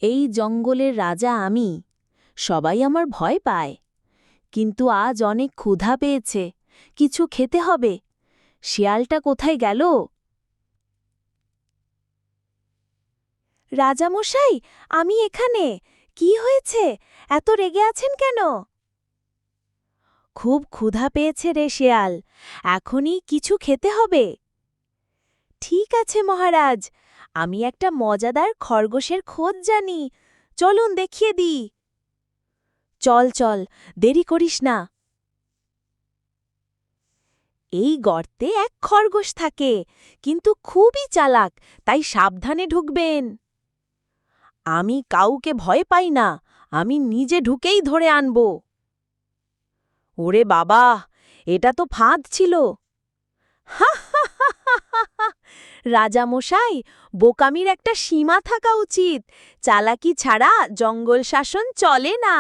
এই জঙ্গলের রাজা আমি। সবাই আমার ভয় পায়। কিন্তু আজ অনেক ক্ষুধা পেয়েছে, কিছু খেতে হবে। শিয়ালটা কোথায় গেল? রাজামশাই, আমি এখানে। কি হয়েছে? এত রেগে আছেন কেন? খুব ক্ষুধা পেয়েছে রে শিয়াল, এখনই কিছু খেতে হবে। ঠিক আছে মহারাজ, আমি একটা মজাদার খরগোশের খোঁজ জানি, চলুন দেখিয়ে দিই। চল চল, দেরি করিস না। এই গর্তে এক খরগোশ থাকে, কিন্তু খুবই চালাক, তাই সাবধানে ঢুকবেন। আমি কাউকে ভয় পাই না, আমি নিজে ঢুকেই ধরে আনব। ওরে বাবা, এটা তো ফাঁদ ছিল। হা হা হা হা হা হা! রাজামশাই, বোকামির একটা সীমা থাকা উচিত। চালাকি ছাড়া জঙ্গল শাসন চলে না।